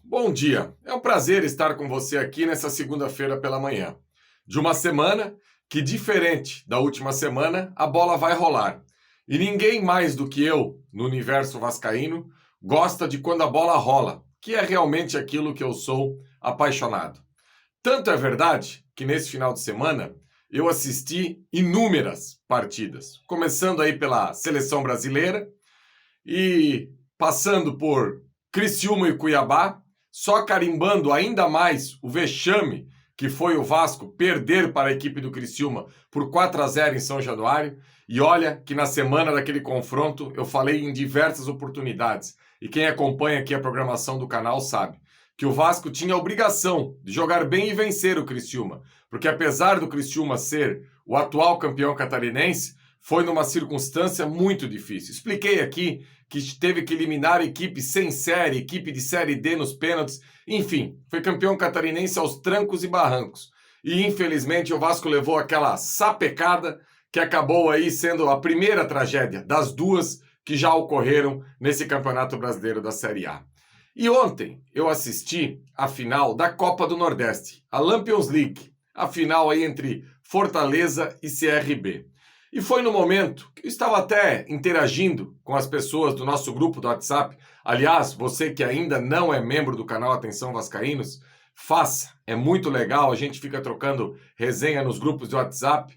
Bom dia, é um prazer estar com você aqui nessa segunda-feira pela manhã. De uma semana que, diferente da última semana, a bola vai rolar. E ninguém mais do que eu, no universo vascaíno, gosta de quando a bola rola, que é realmente aquilo que eu sou apaixonado. Tanto é verdade que nesse final de semana eu assisti inúmeras partidas, começando aí pela seleção brasileira e passando por Criciúma e Cuiabá, só carimbando ainda mais o vexame que foi o Vasco perder para a equipe do Criciúma por 4-0 em São Januário. E olha que na semana daquele confronto eu falei em diversas oportunidades. E quem acompanha aqui a programação do canal sabe que o Vasco tinha a obrigação de jogar bem e vencer o Criciúma. Porque apesar do Criciúma ser o atual campeão catarinense, foi numa circunstância muito difícil. Expliquei aqui que teve que eliminar equipe sem série, equipe de Série D nos pênaltis. Enfim, foi campeão catarinense aos trancos e barrancos. E infelizmente o Vasco levou aquela sapecada que acabou aí sendo a primeira tragédia das duas que já ocorreram nesse Campeonato Brasileiro da Série A. E ontem eu assisti a final da Copa do Nordeste, a Lampions League, a final aí entre Fortaleza e CRB. E foi no momento que eu estava até interagindo com as pessoas do nosso grupo do WhatsApp. Aliás, você que ainda não é membro do canal Atenção Vascaínos, faça. É muito legal, a gente fica trocando resenha nos grupos do WhatsApp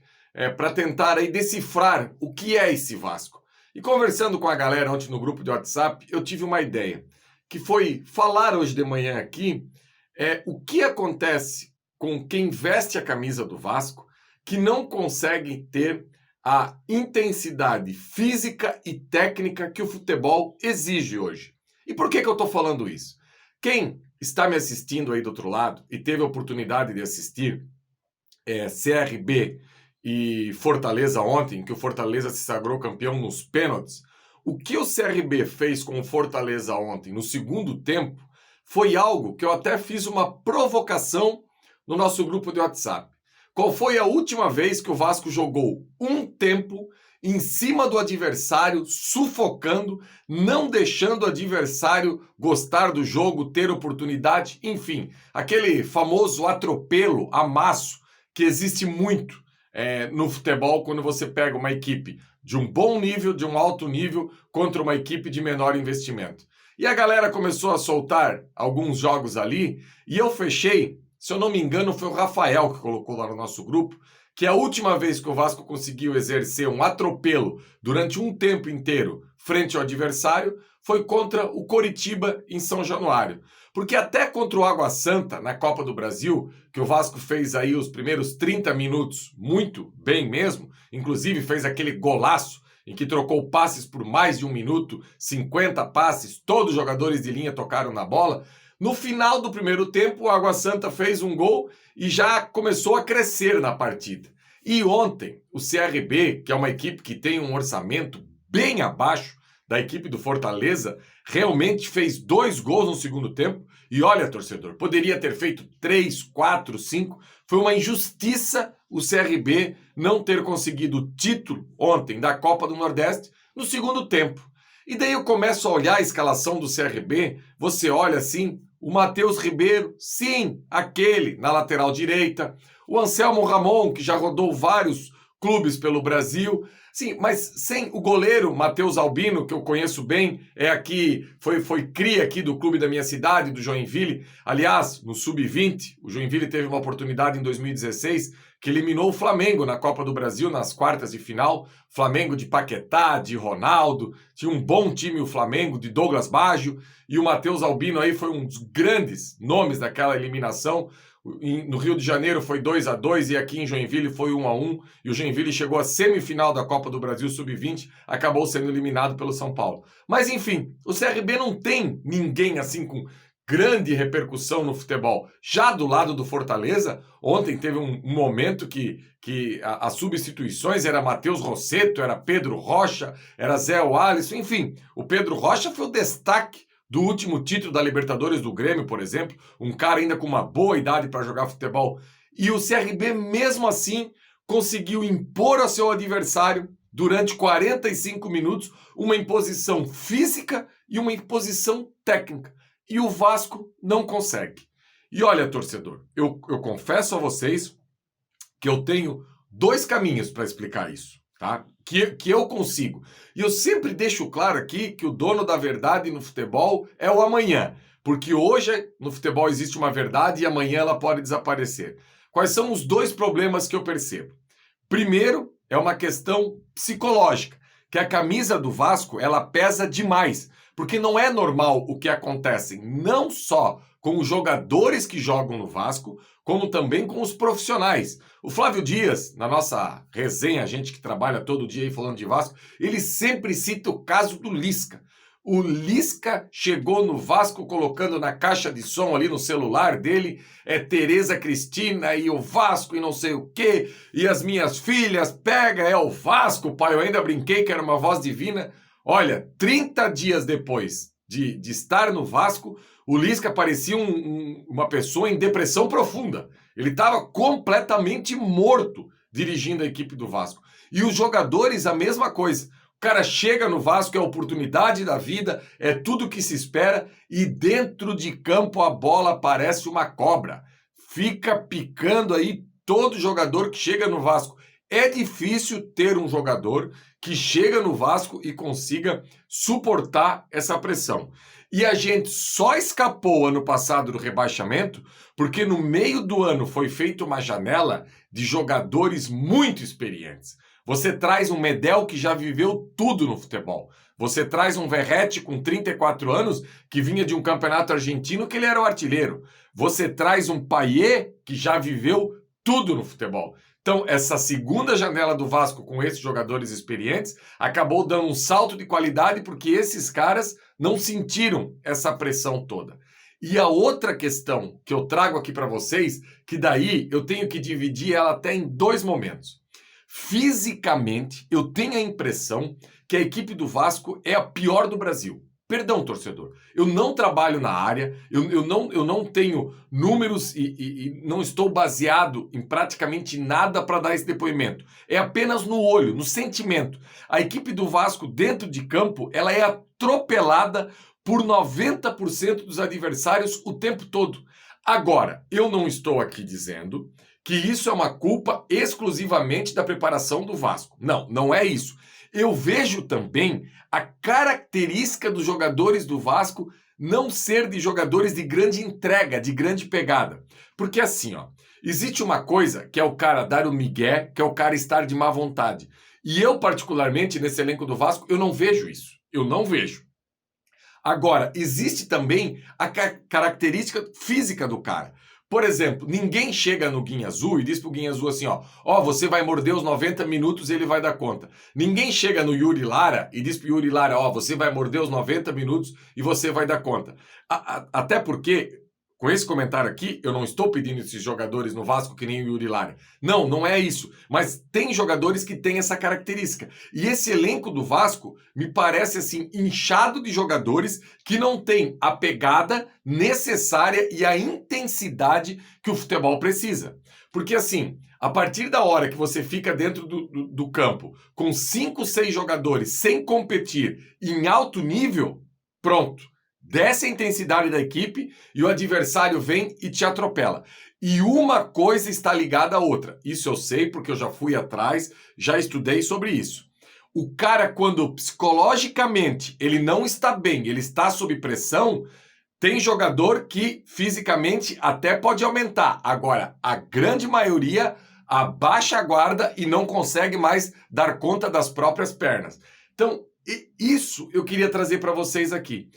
para tentar aí decifrar o que é esse Vasco. E conversando com a galera ontem no grupo do WhatsApp, eu tive uma ideia, que foi falar hoje de manhã aqui o que acontece com quem veste a camisa do Vasco que não consegue ter a intensidade física e técnica que o futebol exige hoje. E por que eu estou falando isso? Quem está me assistindo aí do outro lado e teve a oportunidade de assistir CRB e Fortaleza ontem, que o Fortaleza se sagrou campeão nos pênaltis, o que o CRB fez com o Fortaleza ontem, no segundo tempo, foi algo que eu até fiz uma provocação no nosso grupo de WhatsApp. Qual foi a última vez que o Vasco jogou um tempo em cima do adversário, sufocando, não deixando o adversário gostar do jogo, ter oportunidade, enfim, aquele famoso atropelo, amasso, que existe muito no futebol quando você pega uma equipe de um bom nível, de um alto nível, contra uma equipe de menor investimento. E a galera começou a soltar alguns jogos ali, e eu fechei. Se eu não me engano, foi o Rafael que colocou lá no nosso grupo, que a última vez que o Vasco conseguiu exercer um atropelo durante um tempo inteiro frente ao adversário foi contra o Coritiba em São Januário. Porque até contra o Água Santa, na Copa do Brasil, que o Vasco fez aí os primeiros 30 minutos muito bem mesmo, inclusive fez aquele golaço em que trocou passes por mais de um minuto, 50 passes, todos os jogadores de linha tocaram na bola. No final do primeiro tempo, o Água Santa fez um gol e já começou a crescer na partida. E ontem, o CRB, que é uma equipe que tem um orçamento bem abaixo da equipe do Fortaleza, realmente fez 2 gols no segundo tempo. E olha, torcedor, poderia ter feito 3, 4, 5. Foi uma injustiça o CRB não ter conseguido o título ontem da Copa do Nordeste no segundo tempo. E daí eu começo a olhar a escalação do CRB, você olha assim, o Matheus Ribeiro, sim, aquele na lateral direita, o Anselmo Ramon, que já rodou vários clubes pelo Brasil, sim, mas sem o goleiro Matheus Albino, que eu conheço bem, foi cria aqui do clube da minha cidade, do Joinville. Aliás, no Sub-20, o Joinville teve uma oportunidade em 2016 que eliminou o Flamengo na Copa do Brasil nas quartas de final. Flamengo de Paquetá, de Ronaldo, tinha um bom time o Flamengo, de Douglas Baggio, e o Matheus Albino aí foi um dos grandes nomes daquela eliminação. No Rio de Janeiro foi 2-2 e aqui em Joinville foi 1-1, e o Joinville chegou à semifinal da Copa do Brasil Sub-20, acabou sendo eliminado pelo São Paulo. Mas enfim, o CRB não tem ninguém assim com grande repercussão no futebol. Já do lado do Fortaleza, ontem teve um momento que as substituições era Matheus Rossetto, era Pedro Rocha, era Zé Alisson, enfim, o Pedro Rocha foi o destaque do último título da Libertadores do Grêmio, por exemplo, um cara ainda com uma boa idade para jogar futebol. E o CRB, mesmo assim, conseguiu impor ao seu adversário, durante 45 minutos, uma imposição física e uma imposição técnica. E o Vasco não consegue. E olha, torcedor, eu confesso a vocês que eu tenho dois caminhos para explicar isso, tá? Que eu consigo. E eu sempre deixo claro aqui que o dono da verdade no futebol é o amanhã. Porque hoje no futebol existe uma verdade e amanhã ela pode desaparecer. Quais são os dois problemas que eu percebo? Primeiro, é uma questão psicológica, que a camisa do Vasco, ela pesa demais, porque não é normal o que acontece, não só com os jogadores que jogam no Vasco, como também com os profissionais. O Flávio Dias, na nossa resenha, a gente que trabalha todo dia aí falando de Vasco, ele sempre cita o caso do Lisca. O Lisca chegou no Vasco colocando na caixa de som ali no celular dele, Tereza Cristina e o Vasco e não sei o quê, e as minhas filhas, pega, é o Vasco, pai, eu ainda brinquei que era uma voz divina. Olha, 30 dias depois de estar no Vasco, o Lisca parecia uma pessoa em depressão profunda. Ele estava completamente morto dirigindo a equipe do Vasco. E os jogadores, a mesma coisa. O cara chega no Vasco, é a oportunidade da vida, é tudo que se espera e dentro de campo a bola parece uma cobra. Fica picando aí todo jogador que chega no Vasco. É difícil ter um jogador que chega no Vasco e consiga suportar essa pressão. E a gente só escapou ano passado do rebaixamento porque no meio do ano foi feita uma janela de jogadores muito experientes. Você traz um Medel que já viveu tudo no futebol. Você traz um Verratti com 34 anos que vinha de um campeonato argentino que ele era o artilheiro. Você traz um Payet que já viveu tudo no futebol. Então, essa segunda janela do Vasco com esses jogadores experientes acabou dando um salto de qualidade porque esses caras não sentiram essa pressão toda. E a outra questão que eu trago aqui para vocês, que daí eu tenho que dividir ela até em dois momentos. Fisicamente, eu tenho a impressão que a equipe do Vasco é a pior do Brasil. Perdão, torcedor, eu não trabalho na área, eu não tenho números e não estou baseado em praticamente nada para dar esse depoimento. É apenas no olho, no sentimento. A equipe do Vasco dentro de campo, ela é atropelada por 90% dos adversários o tempo todo. Agora, eu não estou aqui dizendo que isso é uma culpa exclusivamente da preparação do Vasco. Não, não é isso. Eu vejo também a característica dos jogadores do Vasco não ser de jogadores de grande entrega, de grande pegada. Porque assim, ó, existe uma coisa que é o cara dar o migué, que é o cara estar de má vontade. E eu, particularmente, nesse elenco do Vasco, eu não vejo isso. Eu não vejo. Agora, existe também a característica física do cara. Por exemplo, ninguém chega no Guinha Azul e diz pro Guinha Azul assim, ó, você vai morder os 90 minutos e ele vai dar conta. Ninguém chega no Yuri Lara e diz pro Yuri Lara, ó, você vai morder os 90 minutos e você vai dar conta. Até porque, com esse comentário aqui, eu não estou pedindo esses jogadores no Vasco que nem o Yuri Lara. Não, não é isso. Mas tem jogadores que têm essa característica. E esse elenco do Vasco me parece assim, inchado de jogadores que não têm a pegada necessária e a intensidade que o futebol precisa. Porque assim, a partir da hora que você fica dentro do campo com 5, 6 jogadores sem competir em alto nível, pronto. Desce a intensidade da equipe e o adversário vem e te atropela. E uma coisa está ligada à outra. Isso eu sei porque eu já fui atrás, já estudei sobre isso. O cara, quando psicologicamente ele não está bem, ele está sob pressão, tem jogador que fisicamente até pode aumentar. Agora, a grande maioria abaixa a guarda e não consegue mais dar conta das próprias pernas. Então, isso eu queria trazer para vocês aqui.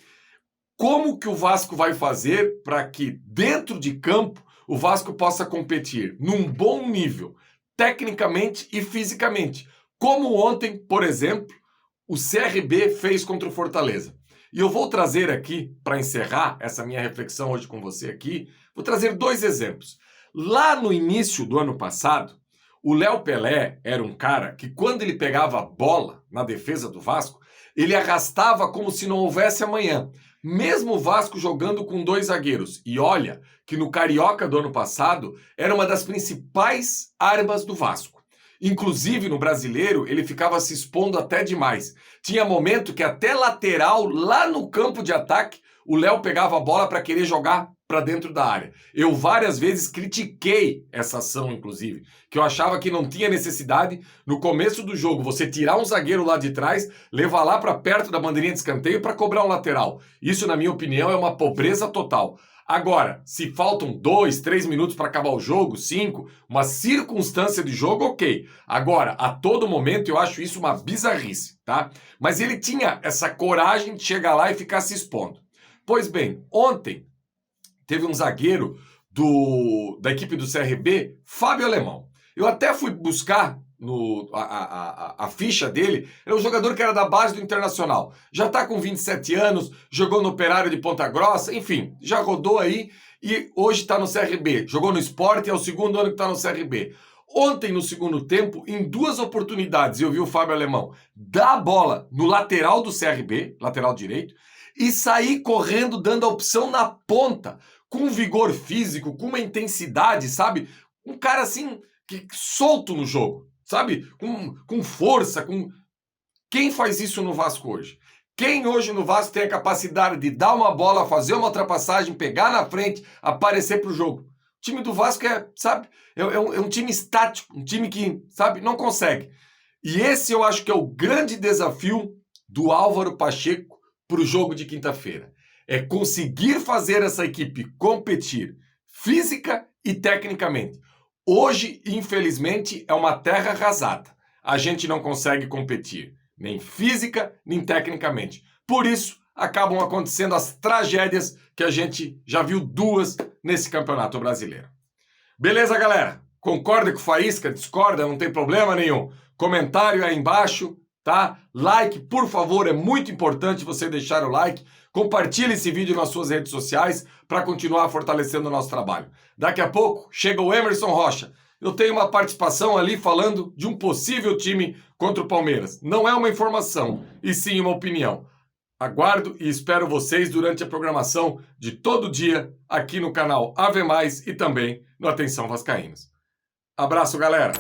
Como que o Vasco vai fazer para que, dentro de campo, o Vasco possa competir num bom nível, tecnicamente e fisicamente? Como ontem, por exemplo, o CRB fez contra o Fortaleza. E eu vou trazer aqui, para encerrar essa minha reflexão hoje com você aqui, vou trazer 2 exemplos. Lá no início do ano passado, o Léo Pelé era um cara que, quando ele pegava a bola na defesa do Vasco, ele arrastava como se não houvesse amanhã. Mesmo o Vasco jogando com 2 zagueiros. E olha que no Carioca do ano passado era uma das principais armas do Vasco. Inclusive, no Brasileiro, ele ficava se expondo até demais. Tinha momento que até lateral, lá no campo de ataque, o Léo pegava a bola para querer jogar para dentro da área. Eu várias vezes critiquei essa ação, inclusive, que eu achava que não tinha necessidade, no começo do jogo, você tirar um zagueiro lá de trás, levar lá para perto da bandeirinha de escanteio para cobrar um lateral. Isso, na minha opinião, é uma pobreza total. Agora, se faltam 2, 3 minutos para acabar o jogo, 5, uma circunstância de jogo, ok. Agora, a todo momento, eu acho isso uma bizarrice, tá? Mas ele tinha essa coragem de chegar lá e ficar se expondo. Pois bem, ontem teve um zagueiro da equipe do CRB, Fábio Alemão. Eu até fui buscar a ficha dele. Era um jogador que era da base do Internacional. Já está com 27 anos, jogou no Operário de Ponta Grossa, enfim, já rodou aí e hoje está no CRB. Jogou no Sport e é o segundo ano que está no CRB. Ontem, no segundo tempo, em 2 oportunidades, eu vi o Fábio Alemão dar a bola no lateral do CRB, lateral direito, e sair correndo, dando a opção na ponta, com vigor físico, com uma intensidade, sabe? Um cara assim, solto no jogo, sabe? Com força, com... Quem faz isso no Vasco hoje? Quem hoje no Vasco tem a capacidade de dar uma bola, fazer uma ultrapassagem, pegar na frente, aparecer pro jogo? O time do Vasco sabe? É um time estático, um time que, sabe, não consegue. E esse eu acho que é o grande desafio do Álvaro Pacheco para o jogo de quinta-feira. É conseguir fazer essa equipe competir física e tecnicamente. Hoje, infelizmente, é uma terra arrasada. A gente não consegue competir, nem física, nem tecnicamente. Por isso, acabam acontecendo as tragédias que a gente já viu 2 nesse Campeonato Brasileiro. Beleza, galera? Concorda com o Faísca? Discorda? Não tem problema nenhum. Comentário aí embaixo, tá? Like, por favor, é muito importante você deixar o like. Compartilhe esse vídeo nas suas redes sociais para continuar fortalecendo o nosso trabalho. Daqui a pouco chega o Emerson Rocha. Eu tenho uma participação ali falando de um possível time contra o Palmeiras. Não é uma informação, e sim uma opinião. Aguardo e espero vocês durante a programação de todo dia aqui no canal Ave Mais e também no Atenção Vascaínos. Abraço, galera!